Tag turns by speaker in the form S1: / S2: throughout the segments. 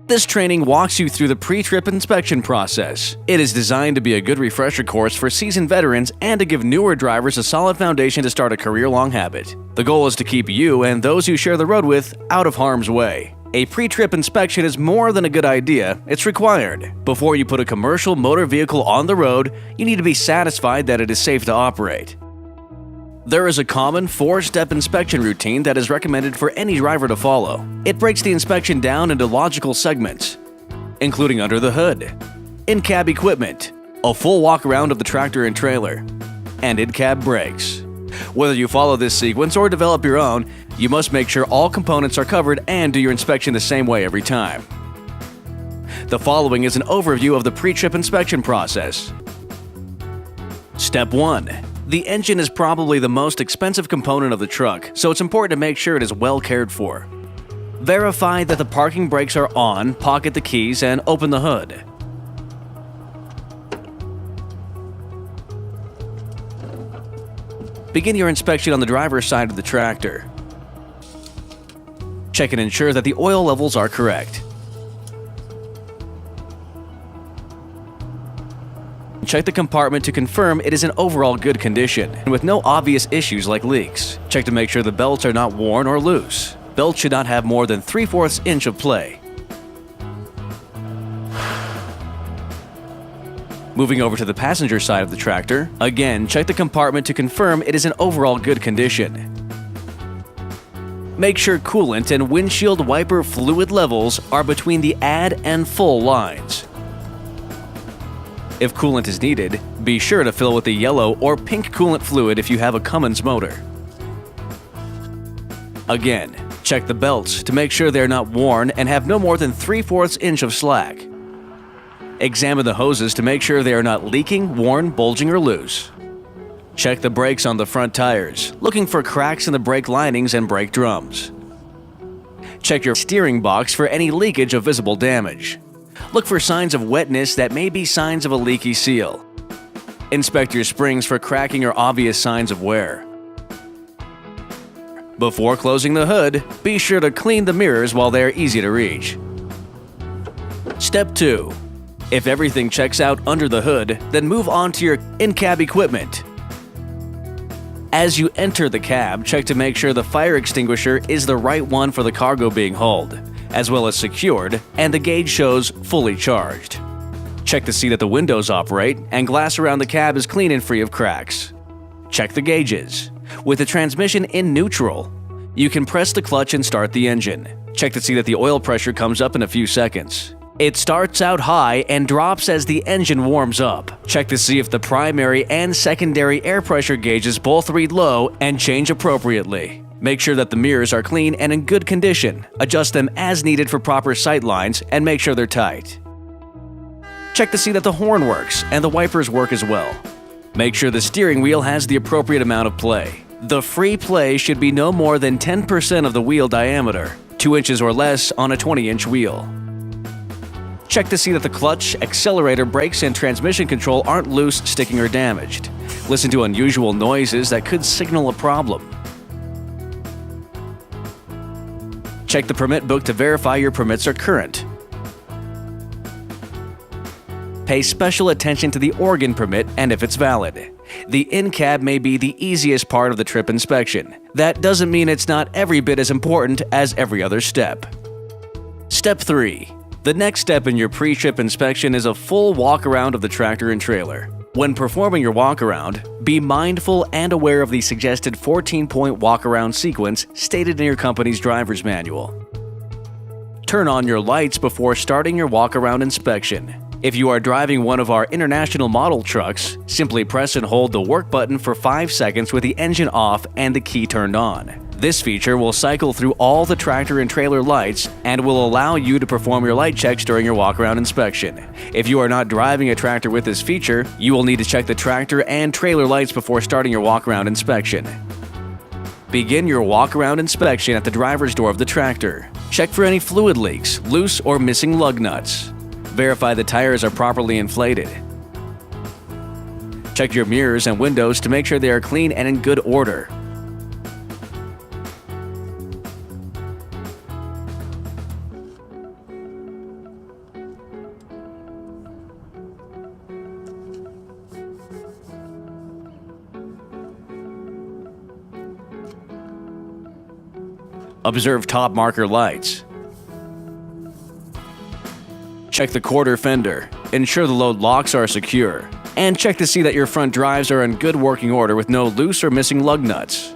S1: This training walks you through the pre-trip inspection process. It is designed to be a good refresher course for seasoned veterans and to give newer drivers a solid foundation to start a career-long habit. The goal is to keep you and those you share the road with out of harm's way. A pre-trip inspection is more than a good idea, it's required. Before you put a commercial motor vehicle on the road, you need to be satisfied that it is safe to operate. There is a common 4-step inspection routine that is recommended for any driver to follow. It breaks the inspection down into logical segments, including under the hood, InCab equipment, a full walk-around of the tractor and trailer, and InCab brakes. Whether you follow this sequence or develop your own, you must make sure all components are covered and do your inspection the same way every time. The following is an overview of the pre-trip inspection process. Step 1. The engine is probably the most expensive component of the truck, so it's important to make sure it is well cared for. Verify that the parking brakes are on, pocket the keys, and open the hood. Begin your inspection on the driver's side of the tractor. Check and ensure that the oil levels are correct. Check the compartment to confirm it is in overall good condition, and with no obvious issues like leaks. Check to make sure the belts are not worn or loose. Belts should not have more than 3/4 inch of play. Moving over to the passenger side of the tractor, again check the compartment to confirm it is in overall good condition. Make sure coolant and windshield wiper fluid levels are between the add and full lines. If coolant is needed, be sure to fill with the yellow or pink coolant fluid if you have a Cummins motor. Again, check the belts to make sure they are not worn and have no more than 3/4 inch of slack. Examine the hoses to make sure they are not leaking, worn, bulging, or loose. Check the brakes on the front tires, looking for cracks in the brake linings and brake drums. Check your steering box for any leakage of visible damage. Look for signs of wetness that may be signs of a leaky seal. Inspect your springs for cracking or obvious signs of wear. Before closing the hood, be sure to clean the mirrors while they are easy to reach. Step 2. If everything checks out under the hood, then move on to your InCab equipment. As you enter the cab, check to make sure the fire extinguisher is the right one for the cargo being hauled, as well as secured, and the gauge shows fully charged. Check to see that the windows operate and glass around the cab is clean and free of cracks. Check the gauges. With the transmission in neutral, you can press the clutch and start the engine. Check to see that the oil pressure comes up in a few seconds. It starts out high and drops as the engine warms up. Check to see if the primary and secondary air pressure gauges both read low and change appropriately. Make sure that the mirrors are clean and in good condition. Adjust them as needed for proper sight lines and make sure they're tight. Check to see that the horn works and the wipers work as well. Make sure the steering wheel has the appropriate amount of play. The free play should be no more than 10% of the wheel diameter, 2 inches or less on a 20-inch wheel. Check to see that the clutch, accelerator, brakes, and transmission control aren't loose, sticking, or damaged. Listen to unusual noises that could signal a problem. Check the permit book to verify your permits are current. Pay special attention to the organ permit and if it's valid. The InCab may be the easiest part of the trip inspection. That doesn't mean it's not every bit as important as every other step. Step 3. The next step in your pre-trip inspection is a full walk-around of the tractor and trailer. When performing your walk-around, be mindful and aware of the suggested 14-point walk-around sequence stated in your company's driver's manual. Turn on your lights before starting your walk-around inspection. If you are driving one of our international model trucks, simply press and hold the work button for 5 seconds with the engine off and the key turned on. This feature will cycle through all the tractor and trailer lights and will allow you to perform your light checks during your walk-around inspection. If you are not driving a tractor with this feature, you will need to check the tractor and trailer lights before starting your walk-around inspection. Begin your walk-around inspection at the driver's door of the tractor. Check for any fluid leaks, loose or missing lug nuts. Verify the tires are properly inflated. Check your mirrors and windows to make sure they are clean and in good order. Observe top marker lights. Check the quarter fender. Ensure the load locks are secure. And check to see that your front drives are in good working order with no loose or missing lug nuts.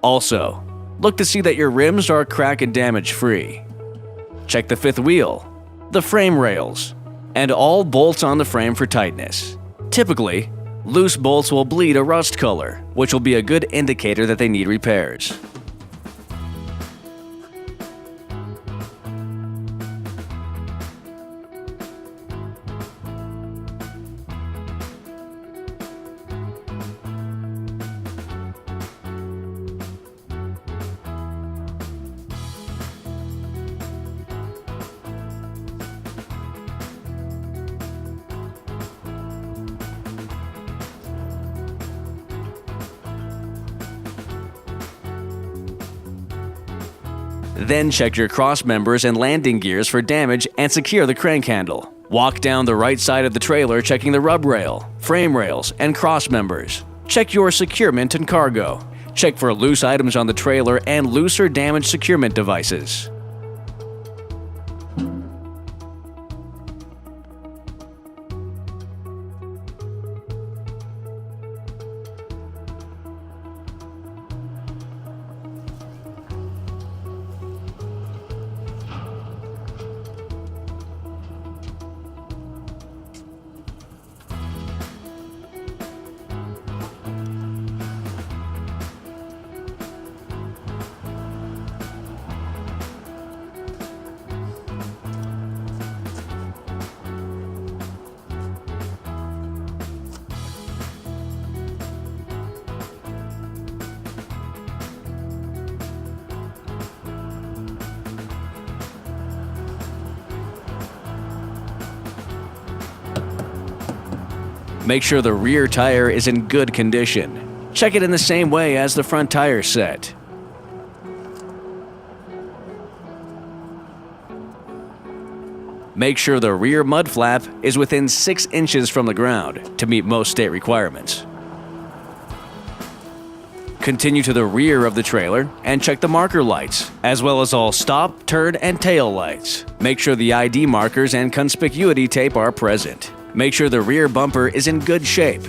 S1: Also, look to see that your rims are crack and damage free. Check the fifth wheel, the frame rails, and all bolts on the frame for tightness. Typically, loose bolts will bleed a rust color, which will be a good indicator that they need repairs. Then check your cross members and landing gears for damage and secure the crank handle. Walk down the right side of the trailer checking the rub rail, frame rails, and cross members. Check your securement and cargo. Check for loose items on the trailer and loose or damaged securement devices. Make sure the rear tire is in good condition. Check it in the same way as the front tire set. Make sure the rear mud flap is within 6 inches from the ground to meet most state requirements. Continue to the rear of the trailer and check the marker lights, as well as all stop, turn, and tail lights. Make sure the ID markers and conspicuity tape are present. Make sure the rear bumper is in good shape.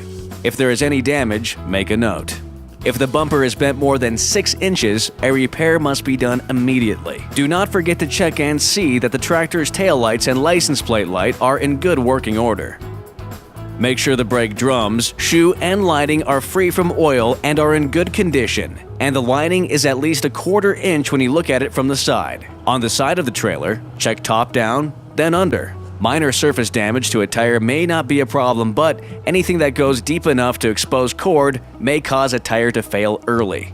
S1: If there is any damage, make a note. If the bumper is bent more than 6 inches, a repair must be done immediately. Do not forget to check and see that the tractor's tail lights and license plate light are in good working order. Make sure the brake drums, shoe, and lining are free from oil and are in good condition, and the lining is at least a 1/4 inch when you look at it from the side. On the side of the trailer, check top down, then under. Minor surface damage to a tire may not be a problem, but anything that goes deep enough to expose cord may cause a tire to fail early.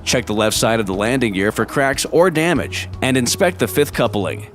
S1: Check the left side of the landing gear for cracks or damage, and inspect the fifth coupling.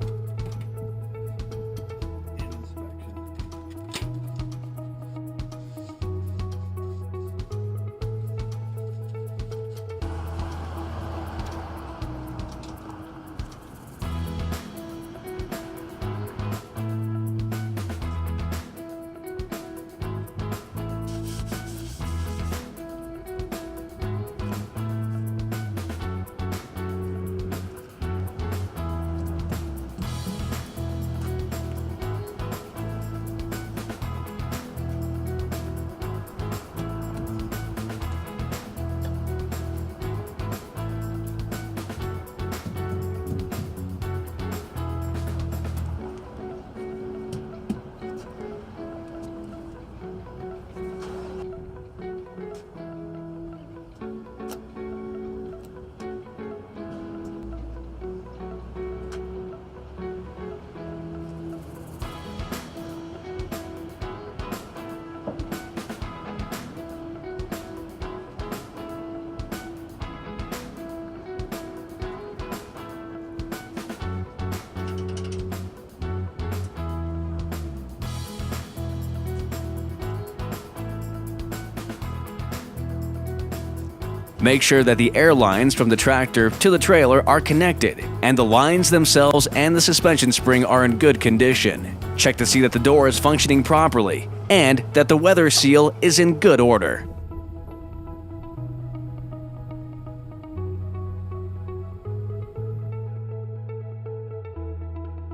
S1: Make sure that the air lines from the tractor to the trailer are connected, and the lines themselves and the suspension spring are in good condition. Check to see that the door is functioning properly and that the weather seal is in good order.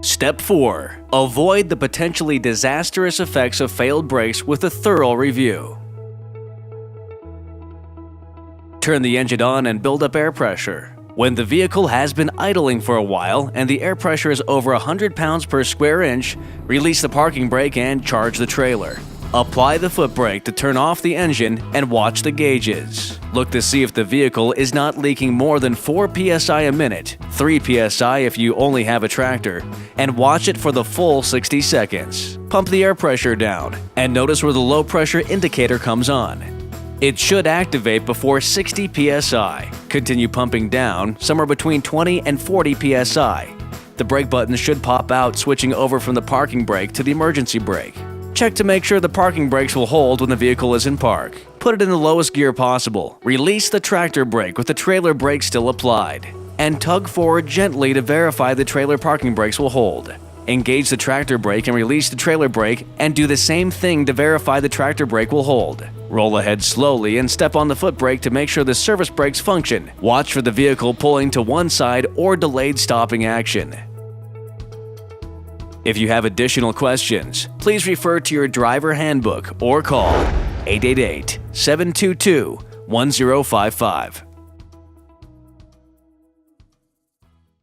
S1: Step 4. Avoid the potentially disastrous effects of failed brakes with a thorough review. Turn the engine on and build up air pressure. When the vehicle has been idling for a while and the air pressure is over 100 pounds per square inch, release the parking brake and charge the trailer. Apply the foot brake to turn off the engine and watch the gauges. Look to see if the vehicle is not leaking more than 4 psi a minute, 3 psi if you only have a tractor, and watch it for the full 60 seconds. Pump the air pressure down and notice where the low pressure indicator comes on. It should activate before 60 psi. Continue pumping down somewhere between 20 and 40 psi. The brake button should pop out, switching over from the parking brake to the emergency brake. Check to make sure the parking brakes will hold when the vehicle is in park. Put it in the lowest gear possible. Release the tractor brake with the trailer brake still applied, and tug forward gently to verify the trailer parking brakes will hold. Engage the tractor brake and release the trailer brake, and do the same thing to verify the tractor brake will hold. Roll ahead slowly and step on the foot brake to make sure the service brakes function. Watch for the vehicle pulling to one side or delayed stopping action. If you have additional questions, please refer to your driver handbook or call 888-722-1055.